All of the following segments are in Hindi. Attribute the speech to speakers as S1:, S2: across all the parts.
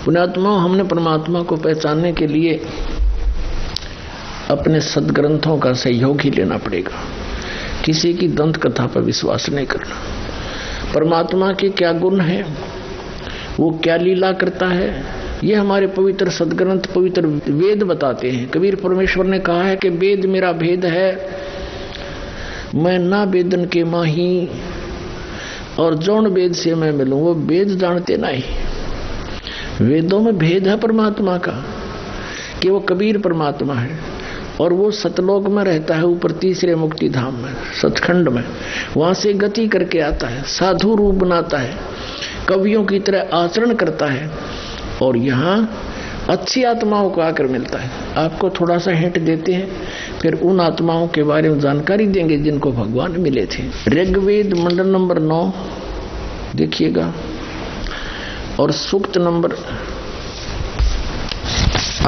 S1: पुण्यात्माओं, हमने परमात्मा को पहचानने के लिए अपने सदग्रंथों का सहयोग ही लेना पड़ेगा। किसी की दंत कथा पर विश्वास नहीं करना। परमात्मा के क्या गुण हैं, वो क्या लीला करता है, ये हमारे पवित्र सदग्रंथ, पवित्र वेद बताते हैं। कबीर परमेश्वर ने कहा है कि वेद मेरा भेद है, मैं ना वेदन के माही, और जौन वेद से मैं मिलूं वो वेद जानते नहीं। वेदों में भेद है परमात्मा का कि वो कबीर परमात्मा है और वो सतलोक में रहता है, ऊपर तीसरे मुक्ति धाम में, सचखंड में। वहां से गति करके आता है, साधु रूप बनाता है, कवियों की तरह आचरण करता है और यहाँ अच्छी आत्माओं को आकर मिलता है। आपको थोड़ा सा हिंट देते हैं, फिर उन आत्माओं के बारे में जानकारी देंगे जिनको भगवान मिले थे। ऋग्वेद मंडल नंबर 9 देखिएगा और सूक्त नंबर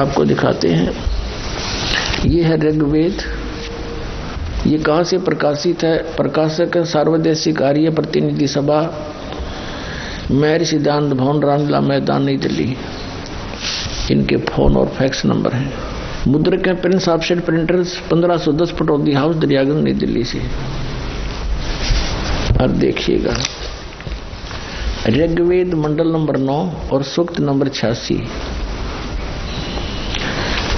S1: आपको दिखाते हैं। ये है ऋग्वेद। ये कहाँ से प्रकाशित है? प्रकाशक सार्वदेशिक आर्य प्रतिनिधि सभा, महर्षि सिद्धांत भवन, रामलीला मैदान, नई दिल्ली। इनके फोन और फैक्स नंबर हैं। मुद्रक है Prince offset printers, 1510 Pataudi house, Daryaganj, नई दिल्ली से। अब देखिएगा ऋग्वेद मंडल नंबर 9 और सूक्त नंबर 86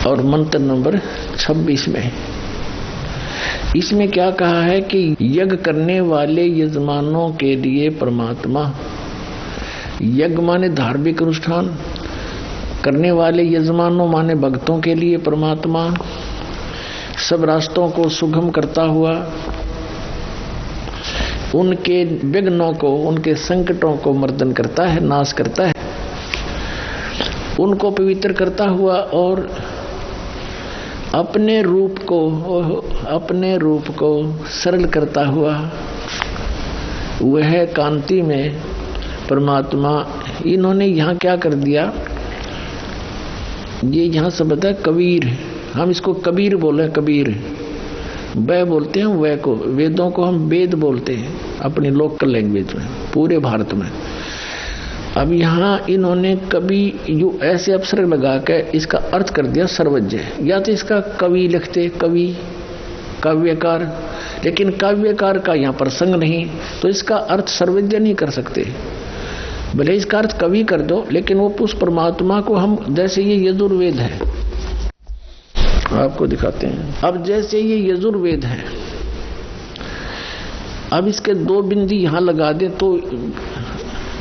S1: और मंत्र नंबर 26 में। इसमें क्या कहा है कि यज्ञ करने वाले यजमानों के लिए परमात्मा, यज्ञ माने धार्मिक अनुष्ठान करने वाले यजमानों माने भक्तों के लिए परमात्मा, सब रास्तों को सुगम करता हुआ, उनके विघ्नों को, उनके संकटों को मर्दन करता है, नाश करता है, उनको पवित्र करता हुआ और अपने रूप को सरल करता हुआ, वह कांति में परमात्मा। इन्होंने यहाँ क्या कर दिया, ये यहाँ शब्द है कबीर, हम इसको कबीर बोले, कबीर वह बोलते हैं, वह को, वेदों को हम वेद बोलते हैं अपनी लोकल लैंग्वेज में पूरे भारत में। अब यहाँ इन्होंने कवि यू ऐसे अवसर लगा के इसका अर्थ कर दिया सर्वज्ञ, या तो इसका कवि लिखते, कवि काव्यकार, लेकिन काव्यकार का यहाँ प्रसंग नहीं, तो इसका अर्थ सर्वज्ञ नहीं कर सकते। भले इसका अर्थ कवि कर दो, लेकिन वो उस परमात्मा को हम, जैसे ये यजुर्वेद है, आपको दिखाते हैं। अब जैसे ये यजुर्वेद है, अब इसके 2 बिंदी यहाँ लगा दे तो,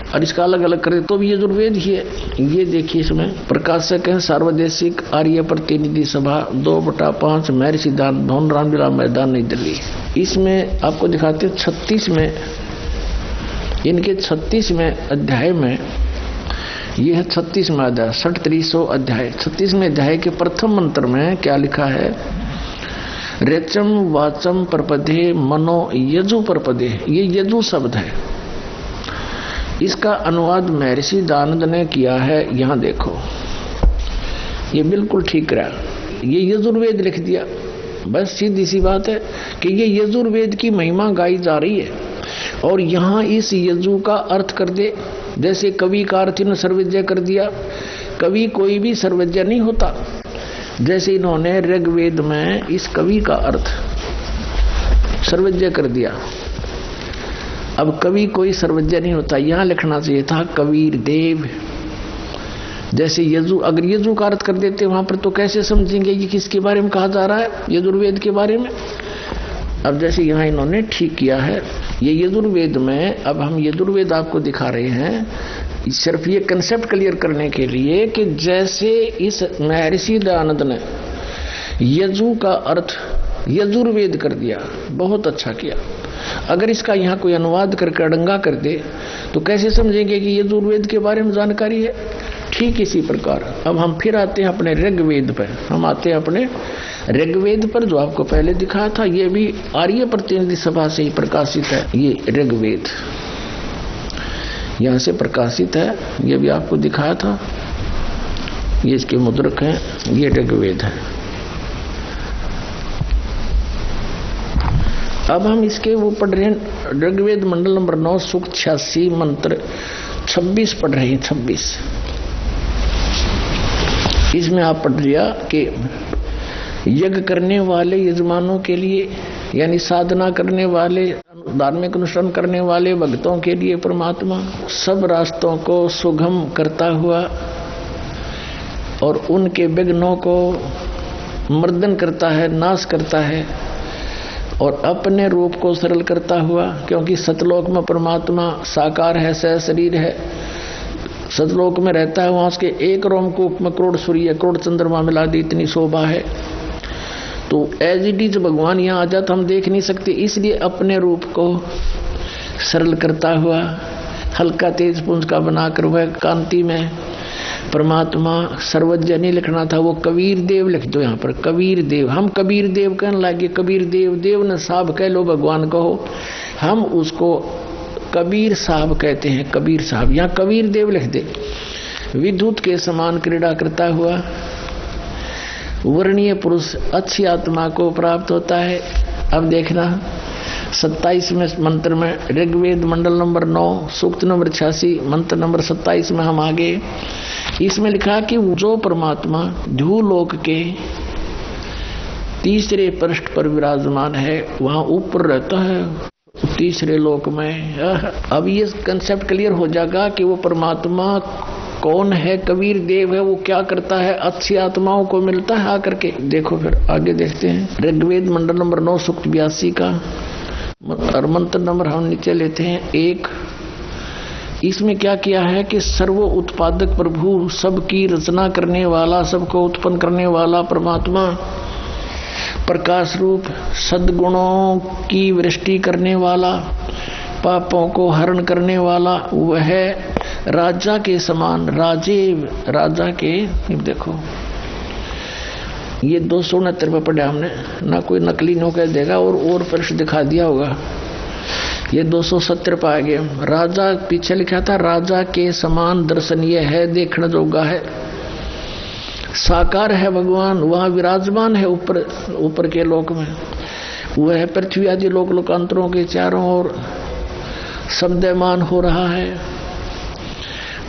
S1: और इसका अलग अलग करे तो भी यजुर्वेद ही है। ये देखिए, इसमें प्रकाशक है सार्वदेशिक आर्य प्रतिनिधि सभा, 2/5, महर्षि सिद्धांत भवन, रामलीला मैदान, नई दिल्ली। इसमें आपको दिखाते हैं 36 में, इनके 36वें अध्याय में, ये है 36वां अध्याय, 6300 अध्याय। 36वें अध्याय के प्रथम मंत्र में क्या लिखा है? रेचम वाचम परपदे मनो यजु परपदे। ये यजु शब्द है, इसका अनुवाद महर्षि दानंद ने किया है। यहाँ देखो, ये बिल्कुल ठीक रहा, ये यजुर्वेद लिख दिया। बस सीधी सी बात है कि ये यजुर्वेद की महिमा गाई जा रही है और यहाँ इस यजु का अर्थ कर दे। जैसे कवि का अर्थ ने सर्वज्ञ कर दिया, कवि कोई भी सर्वज्ञ नहीं होता। जैसे इन्होंने ऋग्वेद में इस कवि का अर्थ सर्वज्ञ कर दिया। अब कवि कोई सर्वज्ञ नहीं होता, यहाँ लिखना चाहिए था कबीर देव। जैसे यजु, अगर यजु का अर्थ कर देते वहां पर, तो कैसे समझेंगे ये किसके बारे में कहा जा रहा है? यजुर्वेद के बारे में। अब जैसे यहाँ इन्होंने ठीक किया है, ये यजुर्वेद में, अब हम यजुर्वेद आपको दिखा रहे हैं सिर्फ ये कंसेप्ट क्लियर करने के लिए कि जैसे इस महर्षि दयानंद ने यजु का अर्थ यजुर्वेद कर दिया, बहुत अच्छा किया। अगर इसका यहाँ कोई अनुवाद करके अड़ंगा कर दे तो कैसे समझेंगे कि यजुर्वेद के बारे में जानकारी है? ठीक इसी प्रकार अब हम फिर आते हैं अपने ऋग्वेद पर। हम आते हैं अपने ऋग्वेद पर, जो आपको पहले दिखाया था। ये भी आर्य प्रतिनिधि सभा से ही प्रकाशित है। ये ऋग्वेद यहाँ से प्रकाशित है, ये भी आपको दिखाया था। ये इसके मुद्रक हैं, ये ऋग्वेद है। अब हम इसके वो पढ़ रहे हैं, ऋग्वेद मंडल नंबर 9 सूक्त 86 मंत्र 26 पढ़ रहे हैं। 26 इसमें आप पढ़ लिया कि यज्ञ करने वाले यजमानों के लिए, यानी साधना करने वाले, धार्मिक अनुष्ठान करने वाले भक्तों के लिए परमात्मा सब रास्तों को सुगम करता हुआ और उनके विघ्नों को मर्दन करता है, नाश करता है, और अपने रूप को सरल करता हुआ, क्योंकि सतलोक में परमात्मा साकार है, सह शरीर है, सतलोक में रहता है, वहां उसके एक रोमकूप में करोड़ सूर्य करोड़ चंद्रमा मिला दी, इतनी शोभा है। तो एज इट इज भगवान यहाँ आ जाता हम देख नहीं सकते, इसलिए अपने रूप को सरल करता हुआ हल्का तेज पुंज का बनाकर वह कांति में परमात्मा सर्वज्ञ नहीं लिखना था, वो कबीर देव लिख दो यहाँ पर, कबीर देव। हम कबीर देव कहने लगे, कबीर देव, देव न साहब कह लो, भगवान कहो, हम उसको कबीर साहब कहते हैं, कबीर साहब, यहाँ कबीर देव लिख दे। विद्युत के समान क्रीड़ा करता हुआ वर्णीय पुरुष अच्छी आत्मा को प्राप्त होता है। अब देखना 27वें मंत्र में, ऋग्वेद मंडल नंबर 9 सूक्त नंबर 86 मंत्र नंबर 27 में हम आगे, इसमें लिखा कि जो परमात्मा ध्रुवलोक के तीसरे पृष्ठ पर विराजमान है, वहां ऊपर रहता है तीसरे लोक में। अब ये कंसेप्ट क्लियर हो जाएगा कि वो परमात्मा कौन है, कबीर देव है, वो क्या करता है, अच्छी आत्माओं को मिलता है आकर के। देखो फिर आगे देखते हैं, ऋग्वेद मंडल नंबर 9 सूक्त 82 का और मंत्र नंबर हम नीचे लेते हैं 1। इसमें क्या किया है कि सर्व उत्पादक प्रभु, सबकी रचना करने वाला, सबको उत्पन्न करने वाला परमात्मा, प्रकाश रूप, सद्गुणों की वृष्टि करने वाला, पापों को हरण करने वाला, वह राजा के समान, राजा के, देखो ये 269 पे पढ़ा हमने ना, कोई नकली नो कह देगा और पृष्ठ दिखा दिया होगा। ये 270 पे आ गए। राजा पीछे लिखा था, राजा के समान दर्शनीय है, देखने जोगा है, साकार है भगवान, वहां विराजमान है ऊपर के लोक में। वह पृथ्वी आदि लोक लोकांतरों के चारों ओर शब्दमान हो रहा है।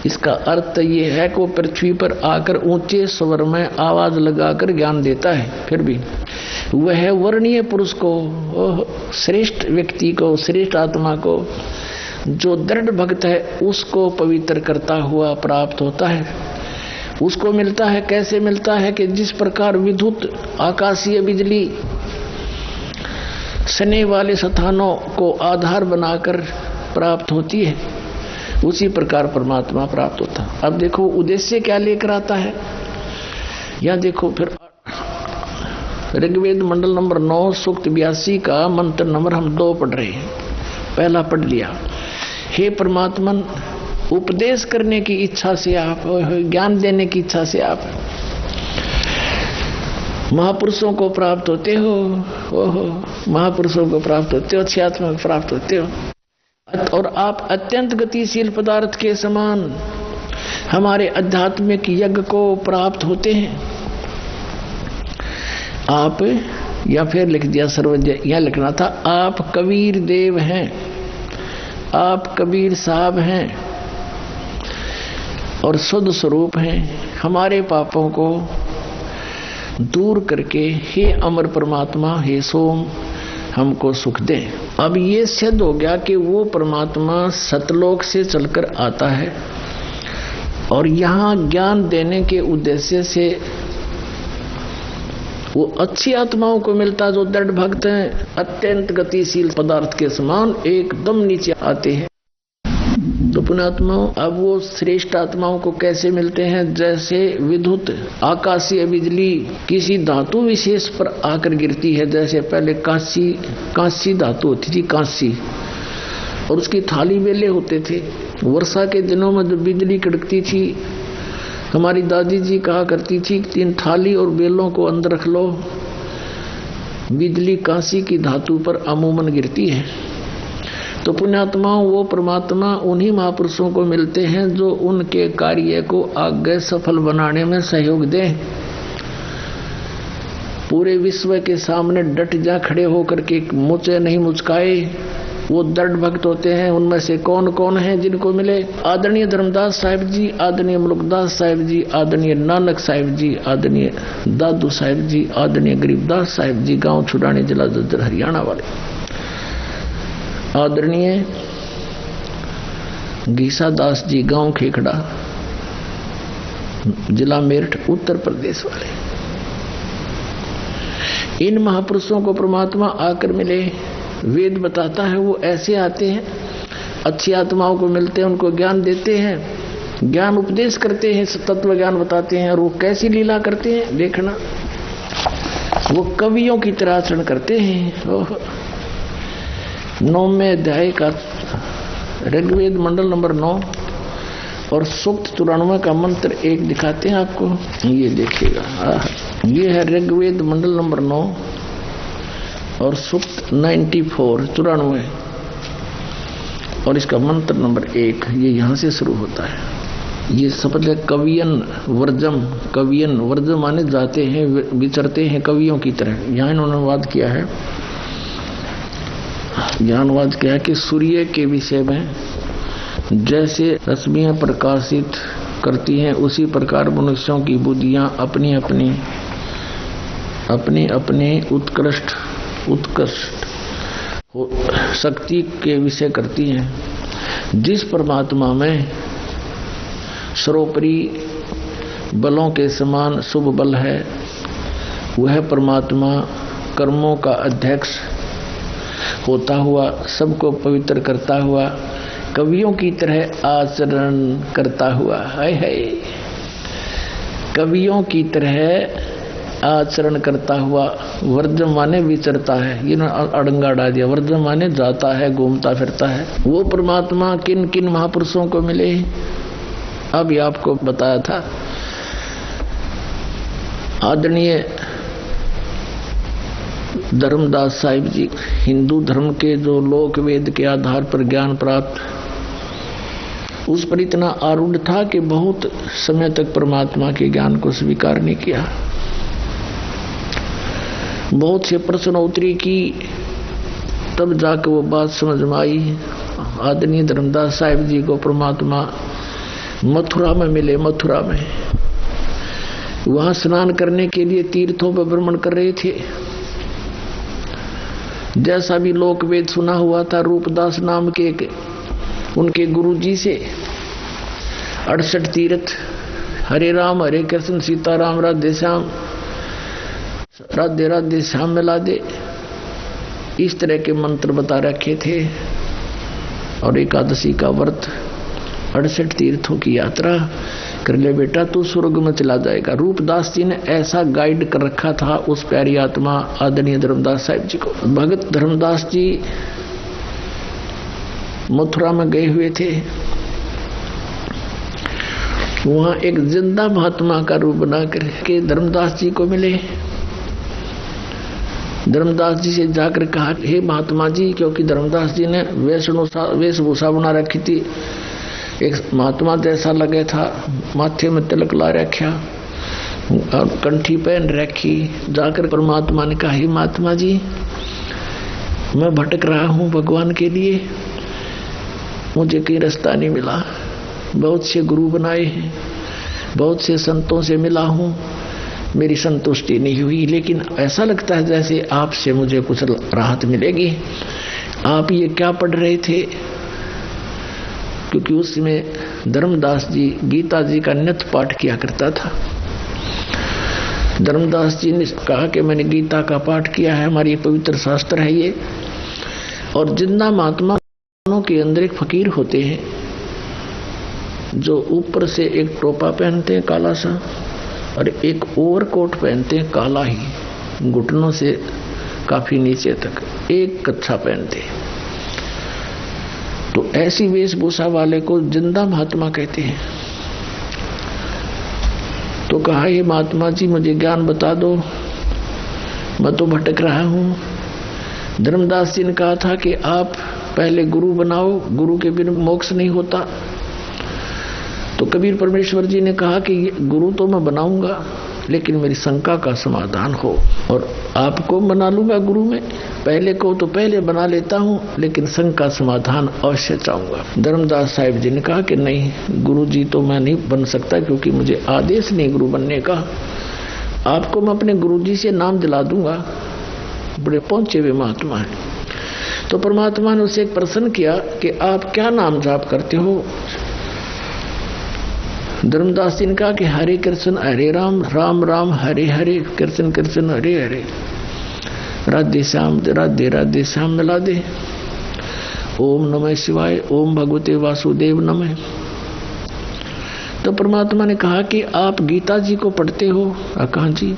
S1: इसका अर्थ ये है कि वो पृथ्वी पर आकर ऊंचे स्वर में आवाज लगाकर ज्ञान देता है। फिर भी वह वर्णीय पुरुष को, श्रेष्ठ व्यक्ति को, श्रेष्ठ आत्मा को, जो दृढ़ भक्त है, उसको पवित्र करता हुआ प्राप्त होता है, उसको मिलता है। कैसे मिलता है कि जिस प्रकार विद्युत आकाशीय बिजली सने वाले स्थानों को आधार बनाकर प्राप्त होती है, उसी प्रकार परमात्मा प्राप्त होता है। अब देखो उद्देश्य क्या लेकर आता है, यहां देखो फिर ऋग्वेद मंडल नंबर 9 सूक्त 82 का मंत्र नंबर हम 2 पढ़ रहे हैं। पहला पढ़ लिया, हे परमात्मन, उपदेश करने की इच्छा से आप, ज्ञान देने की इच्छा से आप महापुरुषों को प्राप्त होते हो, महापुरुषों को प्राप्त होते हो, अच्छी आत्मा को प्राप्त होते हो, और आप अत्यंत गतिशील पदार्थ के समान हमारे आध्यात्मिक यज्ञ को प्राप्त होते हैं। आप, या फिर लिख दिया सर्वज्ञ, यह लिखना था, आप कबीर देव हैं, आप कबीर साहब हैं और शुद्ध स्वरूप हैं। हमारे पापों को दूर करके हे अमर परमात्मा, हे सोम, हमको सुख दे। अब ये सिद्ध हो गया कि वो परमात्मा सतलोक से चलकर आता है और यहाँ ज्ञान देने के उद्देश्य से वो अच्छी आत्माओं को मिलता, जो दृढ़ भक्त हैं, अत्यंत गतिशील पदार्थ के समान एकदम नीचे आते हैं। तो पुण्यात्माओं, अब वो श्रेष्ठ आत्माओं को कैसे मिलते हैं, जैसे विद्युत आकाशीय बिजली किसी धातु विशेष पर आकर गिरती है। जैसे पहले कांसी धातु होती थी, कांसी, और उसकी थाली बेले होते थे। वर्षा के दिनों में जब बिजली कड़कती थी, हमारी दादी जी कहा करती थी, 3 थाली और बेलों को अंदर रख लो, बिजली कांसी की धातु पर अमूमन गिरती है। तो पुण्यात्माओं, वो परमात्मा उन्हीं महापुरुषों को मिलते हैं जो उनके कार्य को आगे सफल बनाने में सहयोग दें। पूरे विश्व के सामने डट जा खड़े होकर के मुझे नहीं मुचकाए, वो दृढ़ भक्त होते हैं। उनमें से कौन कौन है जिनको मिले? आदरणीय धर्मदास साहिब जी, आदरणीय मुल्कदास साहिब जी, आदरणीय नानक साहिब जी, आदरणीय दादू साहिब जी, आदरणीय गरीबदास साहिब जी, गांव छुड़ानी, जिला झज्जर, हरियाणा वाले। आदरणीय गीसा दास जी, गांव खेखड़ा, जिला मेरठ, उत्तर प्रदेश वाले। इन महापुरुषों को परमात्मा आकर मिले। वेद बताता है वो ऐसे आते हैं, अच्छी आत्माओं को मिलते हैं, उनको ज्ञान देते हैं, ज्ञान उपदेश करते हैं, तत्व ज्ञान बताते हैं। और वो कैसी लीला करते हैं देखना, वो कवियों की तरह आचरण करते हैं। 9वें अध्याय का ऋग्वेद मंडल नंबर 9 और सूक्त 94 का मंत्र 1 दिखाते हैं आपको। ये देखिएगा, ये है ऋग्वेद मंडल नंबर 9 और सूक्त 94 और इसका मंत्र नंबर 1। ये यहां से शुरू होता है। ये शब्द है कवियन वर्जम। कवियन वर्जम माने जाते हैं, विचरते हैं कवियों की तरह। यहाँ इन्होंने अनुवाद किया है, यहाँ अनुवाद किया है कि सूर्य के विषय में जैसे रश्मियां प्रकाशित करती हैं, उसी प्रकार मनुष्यों की बुद्धियां अपनी अपनी उत्कृष्ट शक्ति के विषय करती हैं। जिस परमात्मा में सर्वोपरि बलों के समान शुभ बल है, वह परमात्मा कर्मों का अध्यक्ष होता हुआ, सबको पवित्र करता हुआ, कवियों की तरह आचरण करता हुआ, हाय हाय, कवियों की तरह आचरण करता हुआ, वर्जम माने विचरता है। ये अड़ंगा डाल दिया, वर्जम माने जाता है, घूमता फिरता है। वो परमात्मा किन किन महापुरुषों को मिले, अब ये आपको बताया था। आदरणीय धर्मदास साहिब जी, हिंदू धर्म के जो लोक वेद के आधार पर ज्ञान प्राप्त, उस पर इतना आरूढ़ था कि बहुत समय तक परमात्मा के ज्ञान को स्वीकार नहीं किया। बहुत से प्रश्नोत्तरी की, तब जाकर वो बात समझ में आई। आदरणीय धर्मदास साहिब जी को परमात्मा मथुरा में मिले। मथुरा में वहां स्नान करने के लिए तीर्थों पर भ्रमण कर रहे थे। जैसा भी लोक वेद सुना हुआ था, रूपदास नाम के उनके गुरु जी से 68 तीर्थ, हरे राम हरे कृष्ण सीताराम राधे श्याम, राधे राधे श्याम मिला दे, इस तरह के मंत्र बता रखे थे। और एकादशी का व्रत, 68 तीर्थों की यात्रा कर ले बेटा, तू स्वर्ग में चला जाएगा। रूपदास जी ने ऐसा गाइड कर रखा था उस प्यारी आत्मा आदरणीय धर्मदास साहिब जी को। भगत धर्मदास जी मथुरा में गए हुए थे। वहां एक जिंदा महात्मा का रूप बना करके धर्मदास जी को मिले। धर्मदास जी से जाकर कहा, हे महात्मा जी, क्योंकि धर्मदास जी ने वेशभूषा बना रखी थी, एक महात्मा जैसा लगे था, माथे में तिलक ला रखा और कंठी पहन रखी। जाकर परमात्मा ने कहा, हे महात्मा जी, मैं भटक रहा हूँ भगवान के लिए, मुझे कहीं रास्ता नहीं मिला। बहुत से गुरु बनाए हैं, बहुत से संतों से मिला हूँ, मेरी संतुष्टि नहीं हुई, लेकिन ऐसा लगता है जैसे आपसे मुझे कुछ राहत मिलेगी। आप ये क्या पढ़ रहे थे? क्योंकि उसमें धर्मदास जी गीता जी का नित्य पाठ किया करता था। धर्मदास जी ने कहा कि मैंने गीता का पाठ किया है, हमारी पवित्र शास्त्र है ये। और जिंदा महात्मा के अंदर एक फकीर होते हैं जो ऊपर से एक टोपा पहनते हैं काला सा, और एक ओवरकोट पहनते हैं काला ही, घुटनों से काफी नीचे तक एक कच्छा पहनते हैं। तो ऐसी वेशभूषा वाले को जिंदा महात्मा कहते हैं। तो कहा, ये महात्मा जी मुझे ज्ञान बता दो, मैं तो भटक रहा हूँ। धर्मदास जी ने कहा था कि आप पहले गुरु बनाओ, गुरु के बिना मोक्ष नहीं होता। तो कबीर परमेश्वर जी ने कहा कि गुरु तो मैं बनाऊंगा, लेकिन मेरी शंका का समाधान हो, और आपको बना लूंगा गुरु में, पहले को तो पहले बना लेता हूँ, लेकिन शंका समाधान अवश्य चाहूंगा। धर्मदास साहिब जी ने कहा कि नहीं गुरु जी तो मैं नहीं बन सकता, क्योंकि मुझे आदेश नहीं गुरु बनने का। आपको मैं अपने गुरु जी से नाम दिला दूंगा, बड़े पहुंचे हुए महात्मा है। तो परमात्मा ने उससे एक प्रश्न किया कि आप क्या नाम जाप करते हो? धर्मदास जी ने कहा कि हरे कृष्ण हरे राम, राम राम हरे हरे, कृष्ण कृष्ण हरे हरे, राधे श्याम राधे राधे श्याम मिला दे, ओम नमः शिवाय, ओम भगवते वासुदेव नमः। तो परमात्मा ने कहा कि आप गीता जी को पढ़ते हो? कहा जी।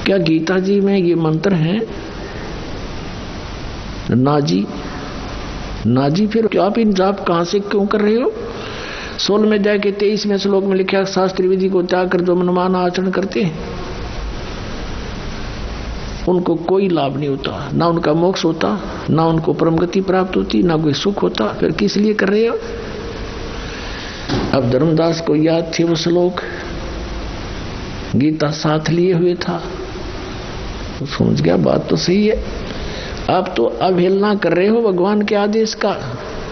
S1: क्या गीता जी में ये मंत्र है? ना जी, ना जी। फिर क्या आप इन जाप कहां से क्यों कर रहे हो? 16वें अध्याय के 23वें श्लोक में लिखा, शास्त्रीय विधि को त्याग कर जो मनमाना आचरण करते हैं उनको कोई लाभ नहीं होता, ना उनका मोक्ष होता, ना उनको परम गति प्राप्त होती, ना कोई सुख होता। फिर किस लिए कर रहे हो? अब धर्मदास को याद थे वो श्लोक, गीता साथ लिए हुए था, तो समझ गया बात तो सही है। आप तो अवहेलना कर रहे हो भगवान के आदेश का,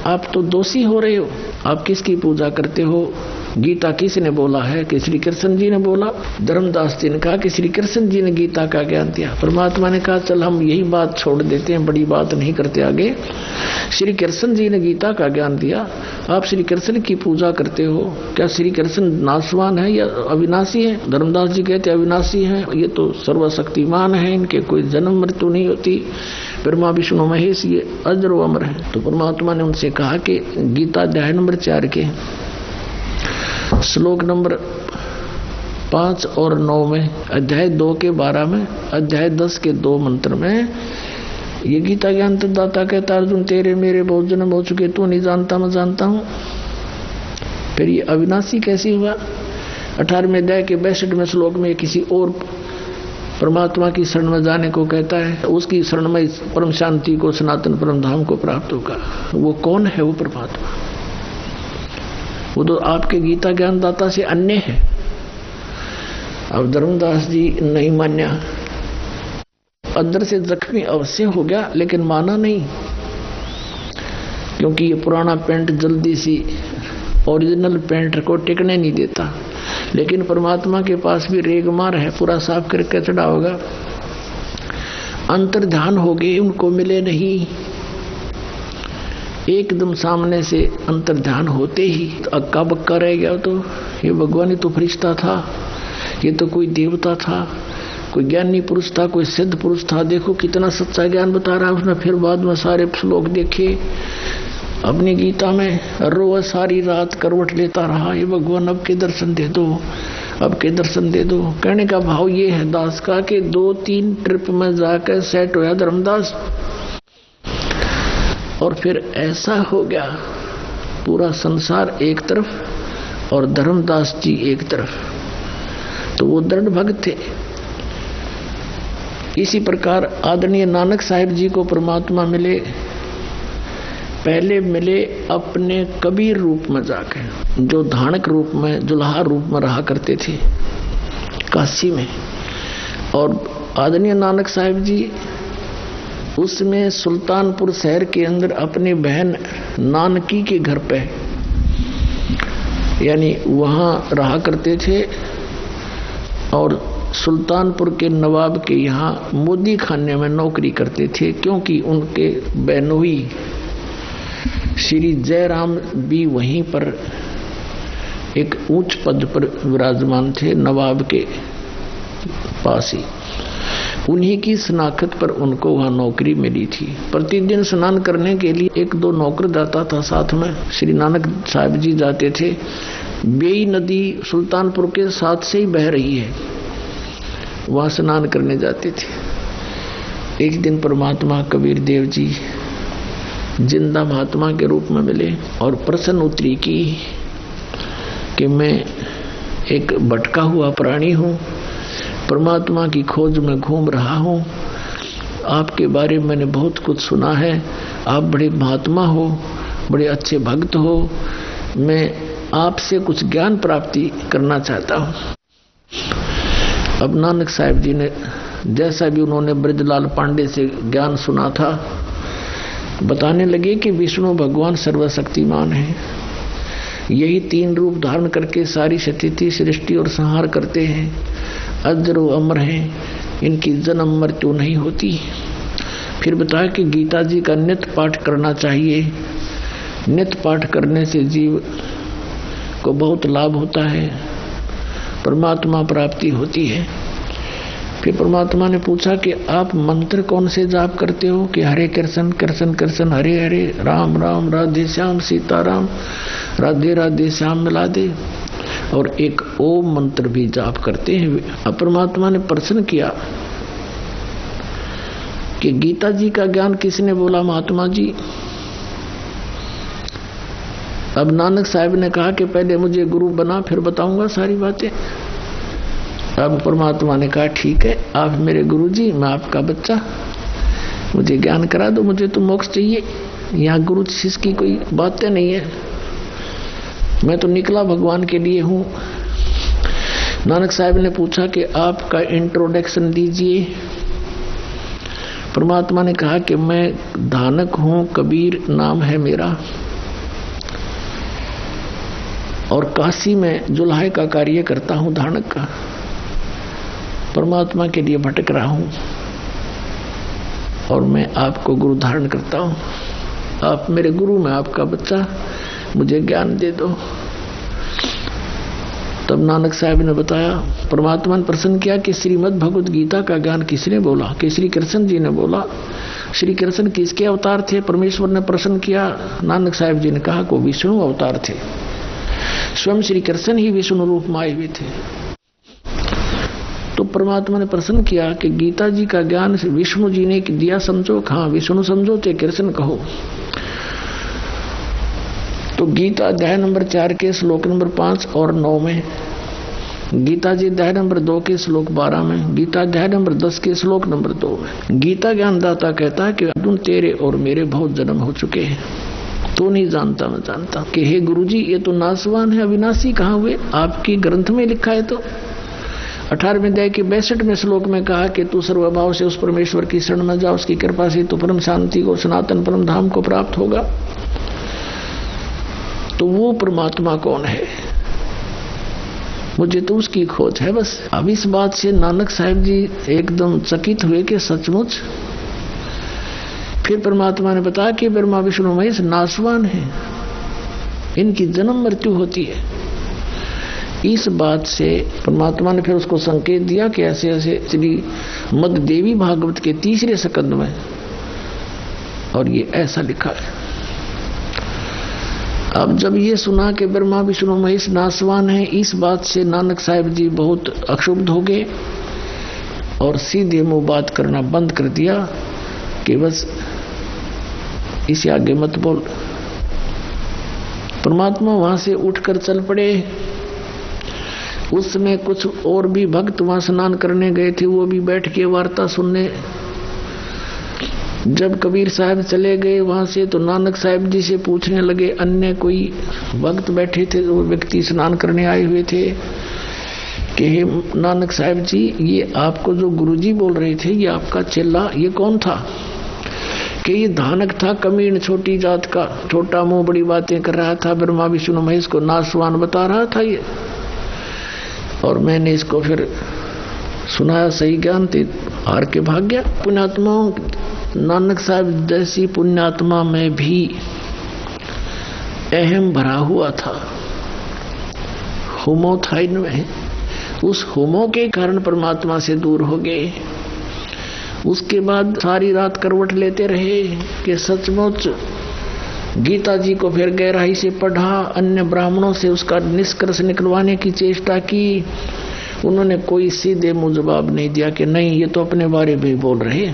S1: आप तो दोषी हो रहे हो। आप किसकी पूजा करते हो? गीता किसने बोला है? कि श्री कृष्ण जी ने बोला। धर्मदास जी ने कहा कि श्री कृष्ण जी ने गीता का ज्ञान दिया। परमात्मा ने कहा चल हम यही बात छोड़ देते हैं, बड़ी बात नहीं करते आगे। श्री कृष्ण जी ने गीता का ज्ञान दिया, आप श्री कृष्ण की पूजा करते हो। क्या श्री कृष्ण नाशवान है या अविनाशी है? धर्मदास जी कहते अविनाशी हैं, ये तो सर्वशक्तिमान है, इनके कोई जन्म मृत्यु नहीं होती, ब्रह्मा विष्णु महेश ये अजर व अमर है। तो परमात्मा ने उनसे कहा कि गीता अध्याय नंबर 4 के श्लोक नंबर 5 और 9 में, अध्याय 2 के 12 में, अध्याय 10 के 2 मंत्र में ये गीता ज्ञान दाता कहता अर्जुन तेरे मेरे बहुत जन्म हो चुके, तू नहीं जानता मैं जानता हूं। फिर ये अविनाशी कैसे हुआ? 18वें अध्याय के 62वें श्लोक में किसी और परमात्मा की शरण में जाने को कहता है, उसकी शरण में परम शांति को, सनातन परम धाम को प्राप्त होगा। वो कौन है? वो परमात्मा, वो तो आपके गीता ज्ञान दाता से अन्य है। अब धर्मदास जी नहीं मान्या, अंदर से जख्मी अवश्य हो गया, लेकिन माना नहीं, क्योंकि ये पुराना पेंट जल्दी सी ओरिजिनल पेंट को टिकने नहीं देता। लेकिन परमात्मा के पास भी रेगमार है, पूरा साफ करके चढ़ा होगा। अंतर ध्यान हो गए, उनको मिले नहीं। एकदम सामने से अंतर ध्यान होते ही तो अक्का बक्का रह गया। तो ये भगवान ही तो फरिश्ता था, ये तो कोई देवता था, कोई ज्ञानी पुरुष था, कोई सिद्ध पुरुष था। देखो कितना सच्चा ज्ञान बता रहा है उसने। फिर बाद में सारे श्लोक देखे अपनी गीता में, रोज सारी रात करवट लेता रहा, ये भगवान अब के दर्शन दे दो, अब के दर्शन दे दो। कहने का भाव ये है दास का कि 2-3 ट्रिप में जाकर सेट होया धर्मदास, और फिर ऐसा हो गया पूरा संसार एक तरफ और धर्मदास जी एक तरफ। तो वो दृढ़ भक्त थे। इसी प्रकार आदरणीय नानक साहिब जी को परमात्मा मिले, पहले मिले अपने कबीर रूप में जाकर, जो धानक रूप में, जुल्हा रूप में रहा करते थे काशी में। और आदरणीय नानक साहिब जी उसमें सुल्तानपुर शहर के अंदर अपनी बहन नानकी के घर पे, यानी वहां रहा करते थे। और सुल्तानपुर के नवाब के यहाँ मोदी खाने में नौकरी करते थे, क्योंकि उनके बहनोई श्री जयराम भी वहीं पर एक ऊंच पद पर विराजमान थे, नवाब के पास ही। उन्हीं की शनाख्त पर उनको वहां नौकरी मिली थी। प्रतिदिन स्नान करने के लिए 1-2 नौकर जाता था साथ में, श्री नानक साहिब जी जाते थे। बेई नदी सुल्तानपुर के साथ से ही बह रही है, वहां स्नान करने जाते थे। एक दिन परमात्मा कबीर देव जी जिंदा महात्मा के रूप में मिले और प्रश्न उत्तरी की कि मैं एक भटका हुआ प्राणी हूँ, परमात्मा की खोज में घूम रहा हूँ, आपके बारे में मैंने बहुत कुछ सुना है, आप बड़े महात्मा हो, बड़े अच्छे भक्त हो, मैं आपसे कुछ ज्ञान प्राप्ति करना चाहता हूँ। अब नानक साहब जी ने जैसा भी उन्होंने ब्रजलाल पांडे से ज्ञान सुना था, बताने लगे कि विष्णु भगवान सर्वशक्तिमान है, यही 3 रूप धारण करके सारी स्थिति सृष्टि और संहार करते हैं, अजर व अमर हैं, इनकी जन्म मृत्यु नहीं होती। फिर बताया कि गीता जी का नित्य पाठ करना चाहिए, नित्य पाठ करने से जीव को बहुत लाभ होता है, परमात्मा प्राप्ति होती है। फिर परमात्मा ने पूछा कि आप मंत्र कौन से जाप करते हो? कि हरे कृष्ण कृष्ण कृष्ण हरे हरे, राम राम राधे श्याम सीताराम, राधे राधे श्याम मिला दे, और एक ओम मंत्र भी जाप करते हैं। अब परमात्मा ने प्रश्न किया कि गीता जी का ज्ञान किसने बोला? महात्मा जी। अब नानक साहब ने कहा कि पहले मुझे गुरु बना, फिर बताऊंगा सारी बातें। अब परमात्मा ने कहा ठीक है, आप मेरे गुरु जी, मैं आपका बच्चा, मुझे ज्ञान करा दो, मुझे तो मोक्ष चाहिए। यहाँ गुरु शिष्य की कोई बातें नहीं है, मैं तो निकला भगवान के लिए हूँ। नानक साहब ने पूछा कि आपका इंट्रोडक्शन दीजिए। परमात्मा ने कहा कि मैं धानक हूँ, कबीर नाम है मेरा, और काशी में जुल्हे का कार्य करता हूँ, धानक का। परमात्मा के लिए भटक रहा हूँ और मैं आपको गुरु धारण करता हूँ। आप मेरे गुरु, मैं आपका बच्चा, मुझे ज्ञान दे दो। तब नानक साहब ने बताया, परमात्मा ने प्रश्न किया कि श्रीमद् भगवद गीता का ज्ञान किसने बोला? कि श्री कृष्ण जी ने बोला। श्री कृष्ण किसके अवतार थे? परमेश्वर ने प्रश्न किया। नानक साहब जी ने कहा कि विष्णु अवतार थे, स्वयं श्री कृष्ण ही विष्णु रूप में आए हुए थे। तो परमात्मा ने प्रश्न किया कि गीता जी का ज्ञान विष्णु जी ने दिया समझो? हाँ, विष्णु समझो, ते कृष्ण कहो। तो गीता अध्याय नंबर 4 के श्लोक नंबर 5 और 9 में, गीता जी अध्याय नंबर 2 के श्लोक 12 में, गीता अध्याय नंबर 10 के श्लोक नंबर 2 में गीता ज्ञानदाता कहता है कि अर्जुन तेरे और मेरे बहुत जन्म हो चुके हैं, तो नहीं जानता, मैं जानता। कि हे गुरुजी, ये तो नासवान है, अविनाशी कहाँ हुए? आपकी ग्रंथ में लिखा है। तो 18वें अध्याय के 62वें श्लोक में कहा कि तू सर्वभाव से उस परमेश्वर की शरण में जा, उसकी कृपा से तो परम शांति को, सनातन परम धाम को प्राप्त होगा। तो वो परमात्मा कौन है? मुझे तो उसकी खोज है बस। अब इस बात से नानक साहब जी एकदम चकित हुए कि सचमुच। फिर परमात्मा ने बताया कि ब्रह्मा विष्णु महेश नासवान है, इनकी जन्म मृत्यु होती है। इस बात से परमात्मा ने फिर उसको संकेत दिया कि ऐसे ऐसे श्री मद देवी भागवत के 3रे स्कंद में, और ये ऐसा लिखा है। अब जब ये सुना कि ब्रह्मा विष्णु महेश नासवान है, इस बात से नानक साहब जी बहुत अक्षुब्ध हो गए और सीधे मुंह बात करना बंद कर दिया कि बस इसे आगे मत बोल। परमात्मा वहां से उठकर चल पड़े। उस समय कुछ और भी भक्त वहां स्नान करने गए थे, वो भी बैठ के वार्ता सुनने। जब कबीर साहब चले गए वहां से, तो नानक साहब जी से पूछने लगे, अन्य कोई भक्त बैठे थे, वो व्यक्ति स्नान करने आए हुए थे, कि हे नानक साहब जी, ये आपको जो गुरुजी बोल रहे थे, ये आपका चेला, ये कौन था? कि ये धानक था, कमीन, छोटी जात का, छोटा मुंह, बड़ी बातें कर रहा था, ब्रह्मा विष्णु महेश को नासवान बता रहा था ये। और मैंने इसको फिर सुनाया, सही ज्ञान थे, हार के भाग गया। पुण्यात्माओं, नानक साहब जैसी पुण्यात्मा में भी अहम भरा हुआ था, होमो था इनमें। उस होमो के कारण परमात्मा से दूर हो गए। उसके बाद सारी रात करवट लेते रहे कि सचमुच गीता जी को फिर गहराई से पढ़ा, अन्य ब्राह्मणों से उसका निष्कर्ष निकलवाने की चेष्टा की। उन्होंने कोई सीधे मुंह जवाब नहीं दिया कि नहीं, ये तो अपने बारे में बोल रहे।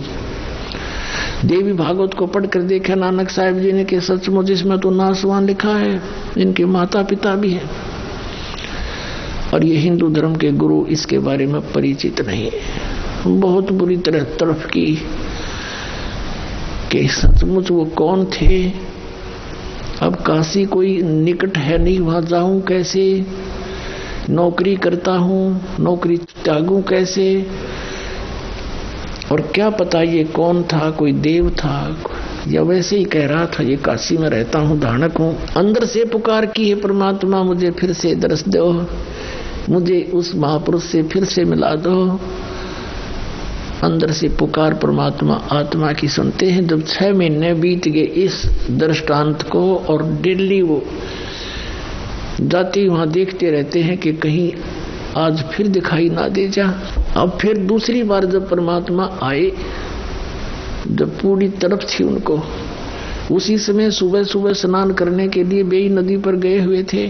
S1: देवी भागवत को पढ़कर देखा नानक साहब जी ने कि सचमुच इसमें तो नासवान लिखा है, इनके माता पिता भी हैं, और ये हिंदू धर्म के गुरु इसके बारे में परिचित नहीं है। बहुत बुरी तरह तड़फ की कि सचमुच वो कौन थे। अब काशी कोई निकट है नहीं, वहां जाऊं कैसे? नौकरी करता हूँ, नौकरी त्यागूं कैसे? और क्या पता ये कौन था, कोई देव था या वैसे ही कह रहा था ये काशी में रहता हूँ, धानक हूँ। अंदर से पुकार की है परमात्मा मुझे फिर से दर्श दो, मुझे उस महापुरुष से फिर से मिला दो। अंदर से पुकार परमात्मा आत्मा की सुनते हैं। जब 6 महीने बीत गए इस दृष्टांत को और डेली वो जाति वहां देखते रहते हैं कि कहीं आज फिर दिखाई ना दे जा। अब फिर दूसरी बार जब परमात्मा आए, जब पूरी तरफ थी उनको, उसी समय सुबह सुबह स्नान करने के लिए बेई नदी पर गए हुए थे।